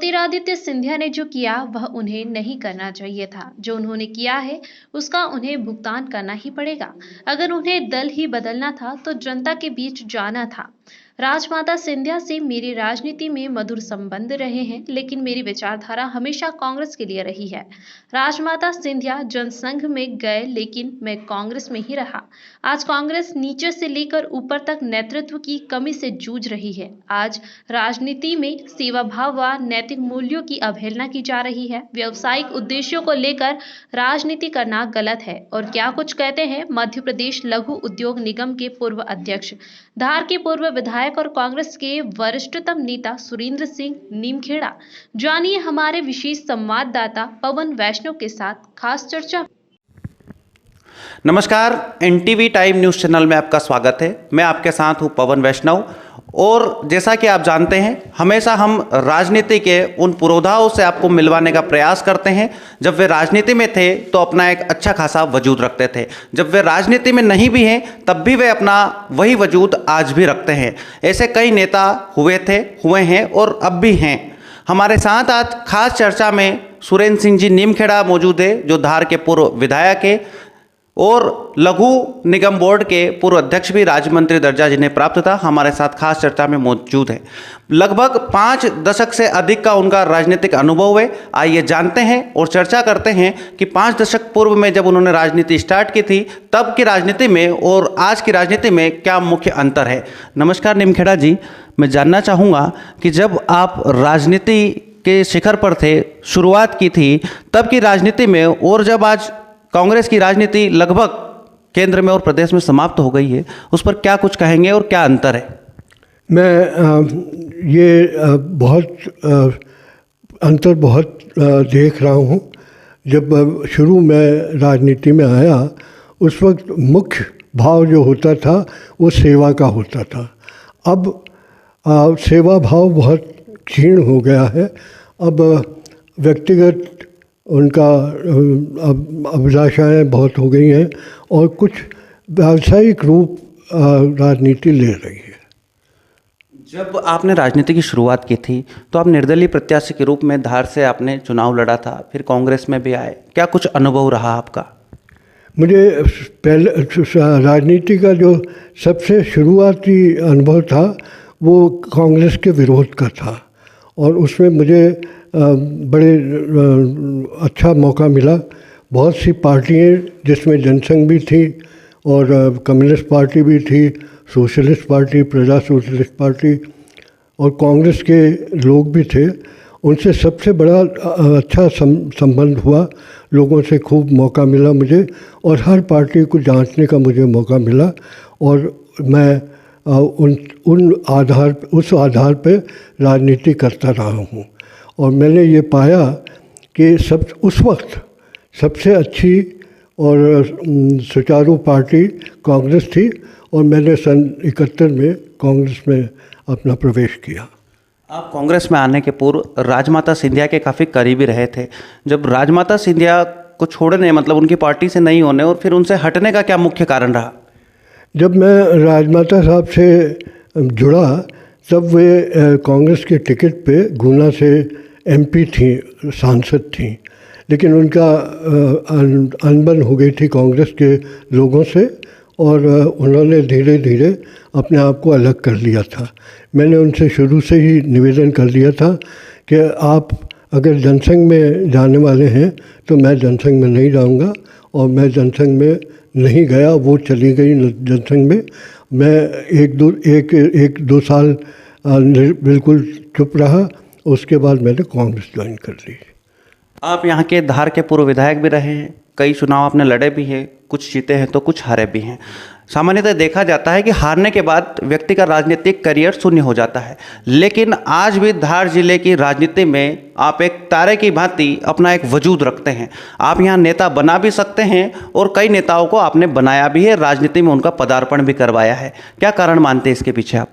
ज्योतिरादित्य सिंधिया ने जो किया वह उन्हें नहीं करना चाहिए था। जो उन्होंने किया है उसका उन्हें भुगतान करना ही पड़ेगा। अगर उन्हें दल ही बदलना था तो जनता के बीच जाना था। राजमाता सिंधिया से मेरी राजनीति में मधुर संबंध रहे हैं, लेकिन मेरी विचारधारा हमेशा कांग्रेस के लिए रही है। राजमाता सिंधिया जनसंघ में गए, लेकिन मैं कांग्रेस में ही रहा। आज कांग्रेस नीचे से लेकर ऊपर तक नेतृत्व की कमी से जूझ रही है। आज राजनीति में सेवा भाव व नैतिक मूल्यों की अवहेलना की जा रही है। व्यवसायिक उद्देश्यों को लेकर राजनीति करना गलत है। और क्या कुछ कहते हैं मध्य प्रदेश लघु उद्योग निगम के पूर्व अध्यक्ष, धार के पूर्व विधायक और कांग्रेस के वरिष्ठतम नेता सुरेंद्र सिंह नीमखेड़ा। जानिए हमारे विशेष संवाददाता पवन वैष्णव के साथ खास चर्चा। नमस्कार, एनटीवी टाइम न्यूज़ चैनल में आपका स्वागत है। मैं आपके साथ हूं पवन वैष्णव। और जैसा कि आप जानते हैं, हमेशा हम राजनीति के उन पुरोधाओं से आपको मिलवाने का प्रयास करते हैं। जब वे राजनीति में थे तो अपना एक अच्छा खासा वजूद रखते थे, जब वे राजनीति में नहीं भी हैं तब भी वे अपना वही वजूद आज भी रखते हैं। ऐसे कई नेता हुए हैं और अब भी हैं। हमारे साथ आज खास चर्चा में सुरेंद्र सिंह जी नीमखेड़ा मौजूद है, जो धार के पूर्व विधायक है और लघु निगम बोर्ड के पूर्व अध्यक्ष भी राज्य मंत्री दर्जा जिन्हें प्राप्त था। हमारे साथ खास चर्चा में मौजूद है। लगभग 5 दशक से अधिक का उनका राजनीतिक अनुभव है। आइए जानते हैं और चर्चा करते हैं कि 5 दशक पूर्व में जब उन्होंने राजनीति स्टार्ट की थी, तब की राजनीति में और आज की राजनीति में क्या मुख्य अंतर है। नमस्कार नीमखेड़ा जी, मैं जानना चाहूँगा कि जब आप राजनीति के शिखर पर थे, शुरुआत की थी, तब की राजनीति में और जब आज कांग्रेस की राजनीति लगभग केंद्र में और प्रदेश में समाप्त हो गई है, उस पर क्या कुछ कहेंगे और क्या अंतर है? मैं ये अंतर बहुत देख रहा हूँ। जब शुरू में राजनीति में आया, उस वक्त मुख्य भाव जो होता था वो सेवा का होता था। अब सेवा भाव बहुत क्षीण हो गया है। अब व्यक्तिगत उनका अभिलाषाएँ बहुत हो गई हैं और कुछ व्यावसायिक रूप राजनीति ले रही है। जब आपने राजनीति की शुरुआत की थी तो आप निर्दलीय प्रत्याशी के रूप में धार से आपने चुनाव लड़ा था, फिर कांग्रेस में भी आए। क्या कुछ अनुभव रहा आपका? मुझे पहले राजनीति का जो सबसे शुरुआती अनुभव था वो कांग्रेस के विरोध का था, और उसमें मुझे बड़े अच्छा मौका मिला। बहुत सी पार्टियाँ, जिसमें जनसंघ भी थी और कम्युनिस्ट पार्टी भी थी, सोशलिस्ट पार्टी, प्रजा सोशलिस्ट पार्टी और कांग्रेस के लोग भी थे। उनसे सबसे बड़ा अच्छा संबंध हुआ। लोगों से खूब मौका मिला मुझे, और हर पार्टी को जांचने का मुझे मौका मिला। और मैं उस आधार पर राजनीति करता रहा हूँ। और मैंने ये पाया कि उस वक्त सबसे अच्छी और सुचारू पार्टी कांग्रेस थी, और मैंने सन 71 में कांग्रेस में अपना प्रवेश किया। आप कांग्रेस में आने के पूर्व राजमाता सिंधिया के काफ़ी करीबी रहे थे। जब राजमाता सिंधिया को छोड़ने, मतलब उनकी पार्टी से नहीं होने और फिर उनसे हटने का क्या मुख्य कारण रहा? जब मैं राजमाता साहब से जुड़ा तब वे कांग्रेस के टिकट पे गुना से एमपी थी, सांसद थी, लेकिन उनका अनबन हो गई थी कांग्रेस के लोगों से, और उन्होंने धीरे धीरे अपने आप को अलग कर लिया था। मैंने उनसे शुरू से ही निवेदन कर दिया था कि आप अगर जनसंघ में जाने वाले हैं तो मैं जनसंघ में नहीं जाऊंगा, और मैं जनसंघ में नहीं गया। वो चली गई जनसंघ में। मैं एक दो साल बिल्कुल चुप रहा। उसके बाद मैंने कांग्रेस ज्वाइन कर ली। आप यहाँ के धार के पूर्व विधायक भी रहे हैं, कई चुनाव आपने लड़े भी हैं, कुछ जीते हैं तो कुछ हारे भी हैं। सामान्यतः देखा जाता है कि हारने के बाद व्यक्ति का राजनीतिक करियर शून्य हो जाता है, लेकिन आज भी धार जिले की राजनीति में आप एक तारे की भांति अपना एक वजूद रखते हैं। आप यहाँ नेता बना भी सकते हैं और कई नेताओं को आपने बनाया भी है, राजनीति में उनका पदार्पण भी करवाया है। क्या कारण मानते हैं इसके पीछे आप?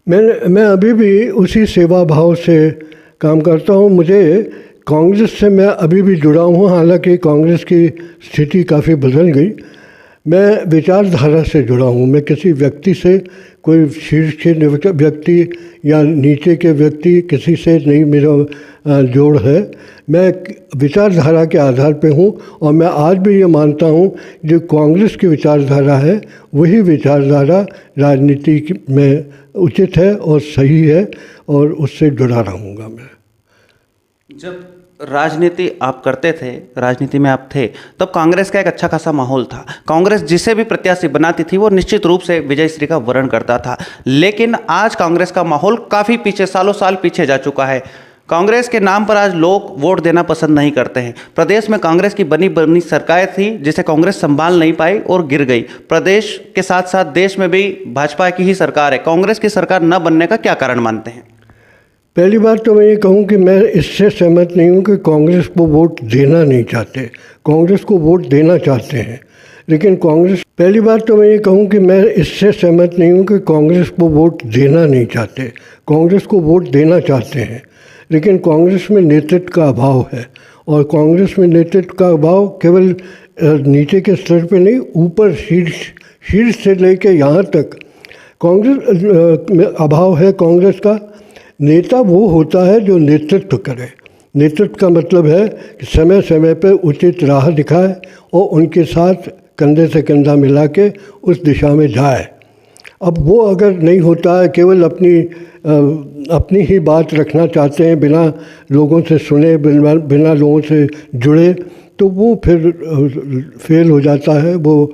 मैं अभी भी उसी सेवा भाव से काम करता हूँ। मुझे कांग्रेस से मैं अभी भी जुड़ा हूँ, हालांकि कांग्रेस की स्थिति काफ़ी बदल गई। मैं विचारधारा से जुड़ा हूँ। मैं किसी व्यक्ति से, कोई शीर्ष के व्यक्ति या नीचे के व्यक्ति, किसी से नहीं मेरा जोड़ है। मैं विचारधारा के आधार पे हूँ और मैं आज भी ये मानता हूँ जो कांग्रेस की विचारधारा है वही विचारधारा राजनीति में उचित है और सही है और उससे जुड़ा रहूँगा मैं। जब राजनीति आप करते थे, राजनीति में आप थे, तब कांग्रेस का एक अच्छा खासा माहौल था। कांग्रेस जिसे भी प्रत्याशी बनाती थी वो निश्चित रूप से विजयश्री का वरण करता था। लेकिन आज कांग्रेस का माहौल काफ़ी पीछे, सालों साल पीछे जा चुका है। कांग्रेस के नाम पर आज लोग वोट देना पसंद नहीं करते हैं। प्रदेश में कांग्रेस की बनी सरकार थी जिसे कांग्रेस संभाल नहीं पाई और गिर गई। प्रदेश के साथ साथ देश में भी भाजपा की ही सरकार है। कांग्रेस की सरकार न बनने का क्या कारण मानते हैं? पहली बात तो मैं ये कहूँ कि मैं इससे सहमत नहीं हूँ कि कांग्रेस को वोट देना नहीं चाहते। कांग्रेस को वोट देना चाहते हैं, लेकिन कांग्रेस पहली बात तो मैं ये कहूँ कि मैं इससे सहमत नहीं हूँ कि कांग्रेस को वोट देना नहीं चाहते। कांग्रेस को वोट देना चाहते हैं, लेकिन कांग्रेस में नेतृत्व का अभाव है। और कांग्रेस में नेतृत्व का अभाव केवल नीचे के स्तर पे नहीं, ऊपर शीर्ष से लेकर यहाँ तक कांग्रेस में अभाव है। कांग्रेस का नेता वो होता है जो नेतृत्व करे। नेतृत्व का मतलब है कि समय समय पर उचित राह दिखाए और उनके साथ कंधे से कंधा मिला के उस दिशा में जाए। अब वो अगर नहीं होता है, केवल अपनी ही बात रखना चाहते हैं, बिना लोगों से सुने, बिना लोगों से जुड़े, तो वो फिर फेल हो जाता है, वो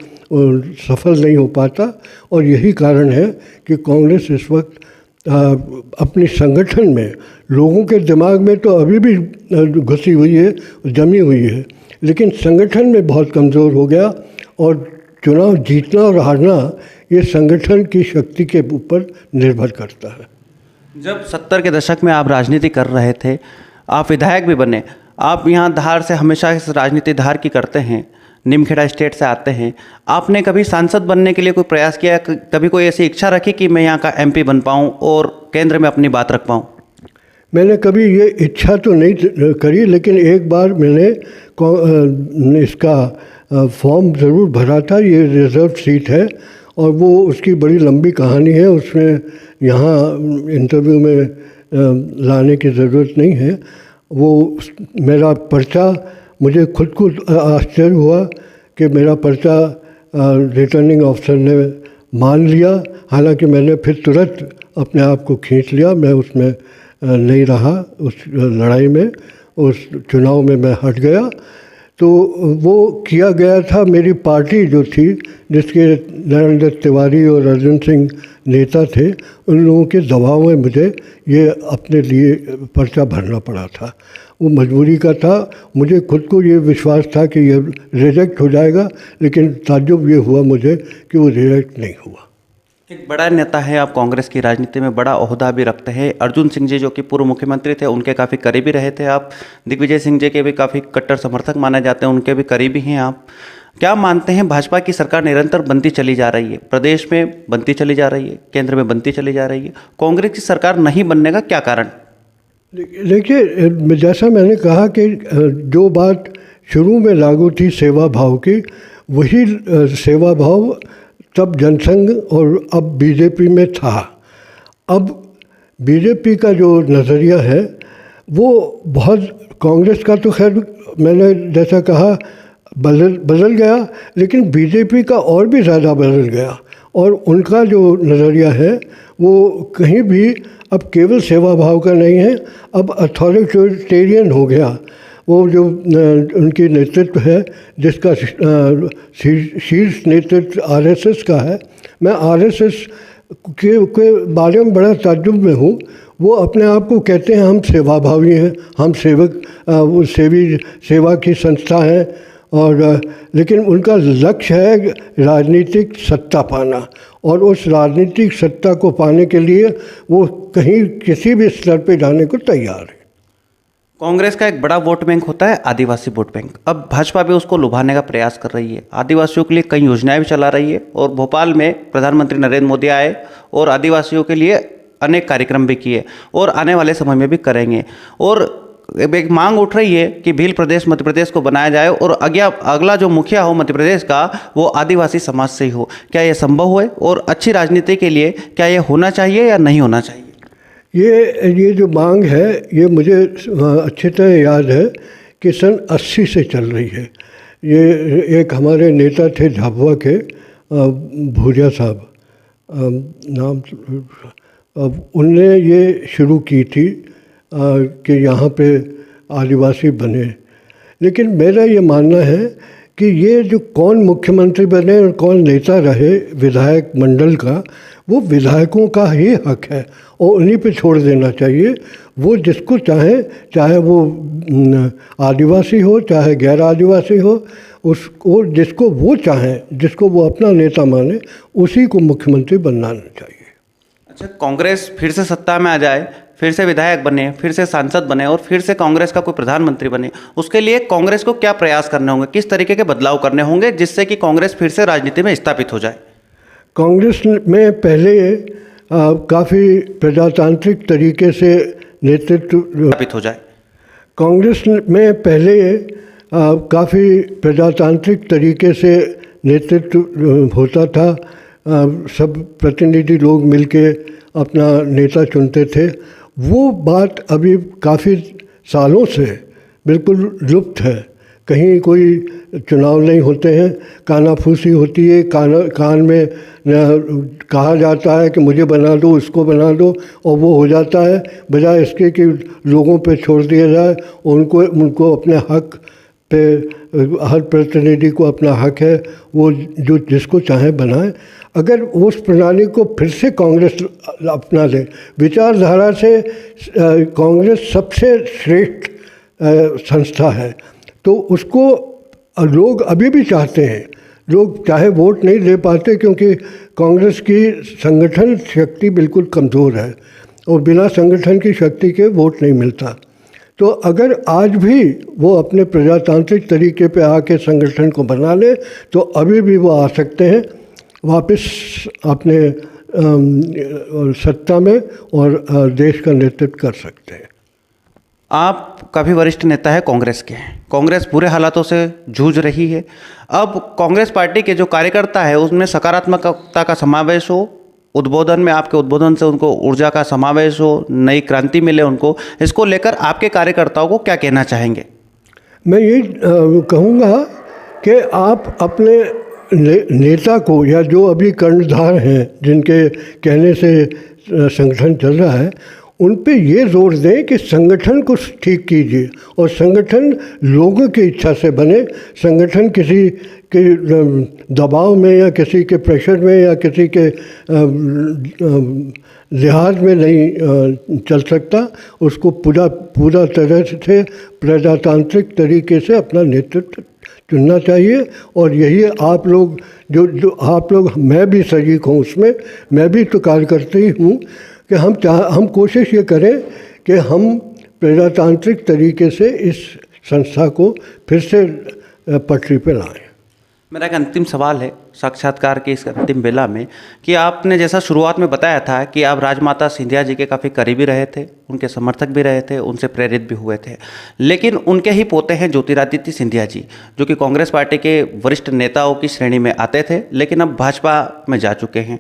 सफल नहीं हो पाता। और यही कारण है कि कांग्रेस इस वक्त अपनी संगठन में, लोगों के दिमाग में तो अभी भी घुसी हुई है, जमी हुई है, लेकिन संगठन में बहुत कमज़ोर हो गया। और चुनाव जीतना और हारना ये संगठन की शक्ति के ऊपर निर्भर करता है। जब 70 के दशक में आप राजनीति कर रहे थे, आप विधायक भी बने, आप यहाँ धार से हमेशा इस राजनीति धार की करते हैं, निमखेड़ा स्टेट से आते हैं, आपने कभी सांसद बनने के लिए कोई प्रयास किया? कभी कोई ऐसी इच्छा रखी कि मैं यहाँ का एमपी बन पाऊँ और केंद्र में अपनी बात रख पाऊँ? मैंने कभी ये इच्छा तो नहीं करी, लेकिन एक बार मैंने इसका फॉर्म ज़रूर भरा था। ये रिज़र्व सीट है और वो उसकी बड़ी लंबी कहानी है, उसमें यहाँ इंटरव्यू में लाने की ज़रूरत नहीं है। वो मेरा पर्चा, मुझे खुद को आश्चर्य हुआ कि मेरा पर्चा रिटर्निंग ऑफिसर ने मान लिया। हालांकि मैंने फिर तुरंत अपने आप को खींच लिया, मैं उसमें नहीं रहा, उस लड़ाई में, उस चुनाव में मैं हट गया। तो वो किया गया था, मेरी पार्टी जो थी, जिसके नरेंद्र तिवारी और अर्जुन सिंह नेता थे, उन लोगों के दबाव में मुझे ये अपने लिए पर्चा भरना पड़ा था। वो मजबूरी का था। मुझे खुद को ये विश्वास था कि ये रिजेक्ट हो जाएगा, लेकिन ताज्जुब ये हुआ मुझे कि वो रिजेक्ट नहीं हुआ। एक बड़ा नेता है आप, कांग्रेस की राजनीति में बड़ा ओहदा भी रखते हैं। अर्जुन सिंह जी जो कि पूर्व मुख्यमंत्री थे, उनके काफ़ी करीबी रहे थे आप। दिग्विजय सिंह जी के भी काफ़ी कट्टर समर्थक माने जाते हैं, उनके भी करीबी हैं आप। क्या मानते हैं, भाजपा की सरकार निरंतर बनती चली जा रही है, प्रदेश में बनती चली जा रही है, केंद्र में बनती चली जा रही है, कांग्रेस की सरकार नहीं बनने का क्या कारण? देखिए, जैसा मैंने कहा कि जो बात शुरू में लागू थी सेवा भाव की, वही सेवा भाव तब जनसंघ और अब बीजेपी में था। अब बीजेपी का जो नज़रिया है वो बहुत, कांग्रेस का तो खैर मैंने जैसा कहा बदल गया, लेकिन बीजेपी का और भी ज़्यादा बदल गया। और उनका जो नज़रिया है वो कहीं भी अब केवल सेवा भाव का नहीं है, अब अथॉरिटेरियन हो गया। वो जो उनकी नेतृत्व है, जिसका शीर्ष नेतृत्व आरएसएस का है, मैं आरएसएस के बारे में बड़ा ताज्जुब में हूँ। वो अपने आप को कहते हैं हम सेवाभावी हैं, हम सेवक, वो सेवा की संस्था है, और लेकिन उनका लक्ष्य है राजनीतिक सत्ता पाना, और उस राजनीतिक सत्ता को पाने के लिए वो कहीं किसी भी स्तर पे जाने को तैयार है। कांग्रेस का एक बड़ा वोट बैंक होता है आदिवासी वोट बैंक। अब भाजपा भी उसको लुभाने का प्रयास कर रही है, आदिवासियों के लिए कई योजनाएं भी चला रही है, और भोपाल में प्रधानमंत्री नरेंद्र मोदी आए और आदिवासियों के लिए अनेक कार्यक्रम भी किए और आने वाले समय में भी करेंगे। और एक मांग उठ रही है कि भील प्रदेश मध्य प्रदेश को बनाया जाए और अगला जो मुखिया हो मध्य प्रदेश का वो आदिवासी समाज से ही हो। क्या ये संभव है और अच्छी राजनीति के लिए क्या ये होना चाहिए या नहीं होना चाहिए? ये जो मांग है ये मुझे अच्छी तरह याद है कि सन 80 से चल रही है। ये एक हमारे नेता थे झाबुआ के भूरिया साहब नाम, उनने ये शुरू की थी कि यहाँ पे आदिवासी बने। लेकिन मेरा ये मानना है कि ये जो कौन मुख्यमंत्री बने और कौन नेता रहे विधायक मंडल का, वो विधायकों का ही हक है और उन्हीं पे छोड़ देना चाहिए। वो जिसको चाहे वो आदिवासी हो चाहे गैर आदिवासी हो, उसको जिसको वो चाहें, जिसको वो अपना नेता माने, उसी को मुख्यमंत्री बनाना चाहिए। अच्छा, कांग्रेस फिर से सत्ता में आ जाए, फिर से विधायक बने, फिर से सांसद बने और फिर से कांग्रेस का कोई प्रधानमंत्री बने, उसके लिए कांग्रेस को क्या प्रयास करने होंगे, किस तरीके के बदलाव करने होंगे जिससे कि कांग्रेस फिर से राजनीति में स्थापित हो जाए? कांग्रेस में पहले काफ़ी प्रजातांत्रिक तरीके से नेतृत्व स्थापित हो जाए। कांग्रेस में पहले काफ़ी प्रजातांत्रिक तरीके से नेतृत्व होता था। सब प्रतिनिधि लोग मिलके अपना नेता चुनते थे। वो बात अभी काफ़ी सालों से बिल्कुल लुप्त है। कहीं कोई चुनाव नहीं होते हैं, कानाफूसी होती है, कान में कहा जाता है कि मुझे बना दो, इसको बना दो, और वो हो जाता है, बजाय इसके कि लोगों पे छोड़ दिया जाए। उनको अपने हक पे, हर प्रतिनिधि को अपना हक है, वो जो जिसको चाहे बनाए। अगर उस प्रणाली को फिर से कांग्रेस अपना ले, विचारधारा से कांग्रेस सबसे श्रेष्ठ संस्था है, तो उसको लोग अभी भी चाहते हैं। लोग चाहे वोट नहीं दे पाते क्योंकि कांग्रेस की संगठन शक्ति बिल्कुल कमज़ोर है और बिना संगठन की शक्ति के वोट नहीं मिलता। तो अगर आज भी वो अपने प्रजातांत्रिक तरीके पे आके संगठन को बना ले, तो अभी भी वो आ सकते हैं वापस अपने सत्ता में और देश का नेतृत्व कर सकते हैं। आप काफ़ी वरिष्ठ नेता है कांग्रेस के हैं, कांग्रेस बुरे हालातों से जूझ रही है। अब कांग्रेस पार्टी के जो कार्यकर्ता है उसमें सकारात्मकता का समावेश हो, उद्बोधन में आपके उद्बोधन से उनको ऊर्जा का समावेश हो, नई क्रांति मिले उनको, इसको लेकर आपके कार्यकर्ताओं को क्या कहना चाहेंगे? मैं ये कहूँगा कि आप अपने नेता को, या जो अभी कर्णधार हैं जिनके कहने से संगठन चल रहा है, उन पे ये जोर दें कि संगठन को ठीक कीजिए और संगठन लोगों की इच्छा से बने। संगठन किसी के दबाव में या किसी के प्रेशर में या किसी के लिहाज में नहीं चल सकता। उसको पूरा तरह से प्रजातांत्रिक तरीके से अपना नेतृत्व चुनना चाहिए। और यही आप लोग जो आप लोग, मैं भी शरीक हूँ उसमें, मैं भी तो कार्यकर्ता ही हूँ कि हम कोशिश ये करें कि हम प्रजातांत्रिक तरीके से इस संस्था को फिर से पटरी पर लाएं। मेरा एक अंतिम सवाल है साक्षात्कार के इस अंतिम बेला में कि आपने जैसा शुरुआत में बताया था कि आप राजमाता सिंधिया जी के काफ़ी करीबी रहे थे, उनके समर्थक भी रहे थे, उनसे प्रेरित भी हुए थे, लेकिन उनके ही पोते हैं ज्योतिरादित्य सिंधिया जी जो कि कांग्रेस पार्टी के वरिष्ठ नेताओं की श्रेणी में आते थे, लेकिन अब भाजपा में जा चुके हैं।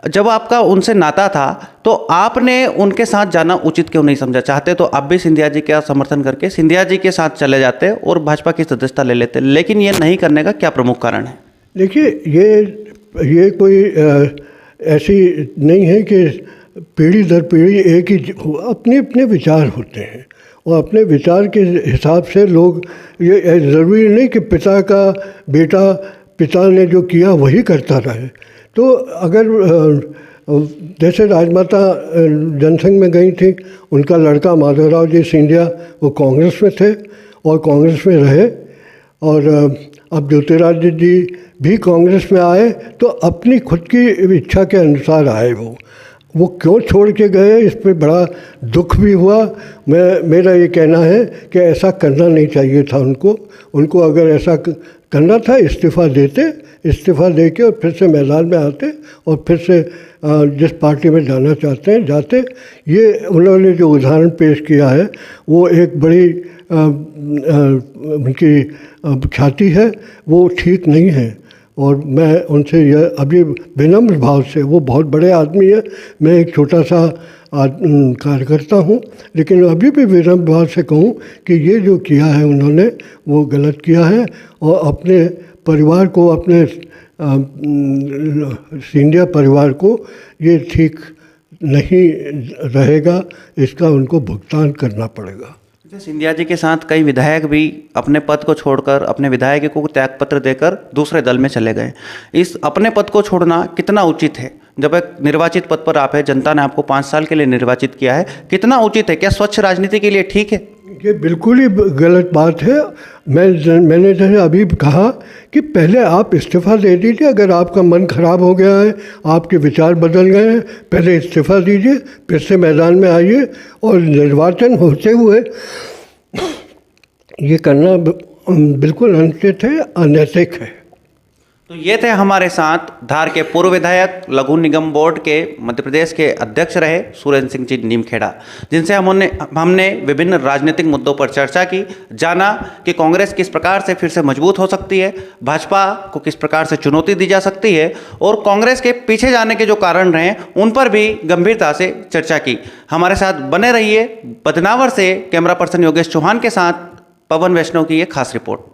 जब आपका उनसे नाता था तो आपने उनके साथ जाना उचित क्यों नहीं समझा? चाहते तो आप भी सिंधिया जी का समर्थन करके सिंधिया जी के साथ चले जाते और भाजपा की सदस्यता ले लेते, लेकिन ये नहीं करने का क्या प्रमुख कारण है? देखिए, ये कोई ऐसी नहीं है कि पीढ़ी दर पीढ़ी एक ही, अपने अपने विचार होते हैं और अपने विचार के हिसाब से लोग, ये ज़रूरी नहीं कि पिता का बेटा पिता ने जो किया वही करता रहे। तो अगर जैसे राजमाता जनसंघ में गई थी, उनका लड़का माधवराव जी सिंधिया वो कांग्रेस में थे और कांग्रेस में रहे, और अब ज्योतिरादित्य जी भी कांग्रेस में आए तो अपनी खुद की इच्छा के अनुसार आए। वो क्यों छोड़ के गए, इस पर बड़ा दुख भी हुआ। मेरा ये कहना है कि ऐसा करना नहीं चाहिए था उनको अगर ऐसा करना था इस्तीफ़ा देते, इस्तीफ़ा देके और फिर से मैदान में आते और फिर से जिस पार्टी में जाना चाहते हैं जाते। ये उन्होंने जो उदाहरण पेश किया है वो एक बड़ी उनकी ख्याति है, वो ठीक नहीं है। और मैं उनसे यह अभी विनम्र भाव से, वो बहुत बड़े आदमी है, मैं एक छोटा सा कार्यकर्ता हूँ, लेकिन अभी भी विनम्र भाव से कहूँ कि ये जो किया है उन्होंने वो गलत किया है और अपने परिवार को, अपने सिंधिया परिवार को ये ठीक नहीं रहेगा, इसका उनको भुगतान करना पड़ेगा। सिंधिया जी के साथ कई विधायक भी अपने पद को छोड़कर, अपने विधायक को त्यागपत्र देकर दूसरे दल में चले गए। इस अपने पद को छोड़ना कितना उचित है? जब एक निर्वाचित पद पर आप है, जनता ने आपको 5 साल के लिए निर्वाचित किया है, कितना उचित है? क्या स्वच्छ राजनीति के लिए ठीक है? ये बिल्कुल ही गलत बात है। मैंने जैसे अभी कहा कि पहले आप इस्तीफ़ा दे दीजिए। अगर आपका मन खराब हो गया है, आपके विचार बदल गए हैं, पहले इस्तीफ़ा दीजिए, फिर से मैदान में आइए। और निर्वाचन होते हुए ये करना बिल्कुल अनुचित है, अनैतिक है। तो ये थे हमारे साथ धार के पूर्व विधायक, लघु निगम बोर्ड के मध्य प्रदेश के अध्यक्ष रहे सुरेंद्र सिंह जी नीमखेड़ा, जिनसे हमने विभिन्न राजनीतिक मुद्दों पर चर्चा की, जाना कि कांग्रेस किस प्रकार से फिर से मजबूत हो सकती है, भाजपा को किस प्रकार से चुनौती दी जा सकती है और कांग्रेस के पीछे जाने के जो कारण रहे उन पर भी गंभीरता से चर्चा की। हमारे साथ बने रहिए। बदनावर से कैमरा पर्सन योगेश चौहान के साथ पवन वैष्णव की ये खास रिपोर्ट।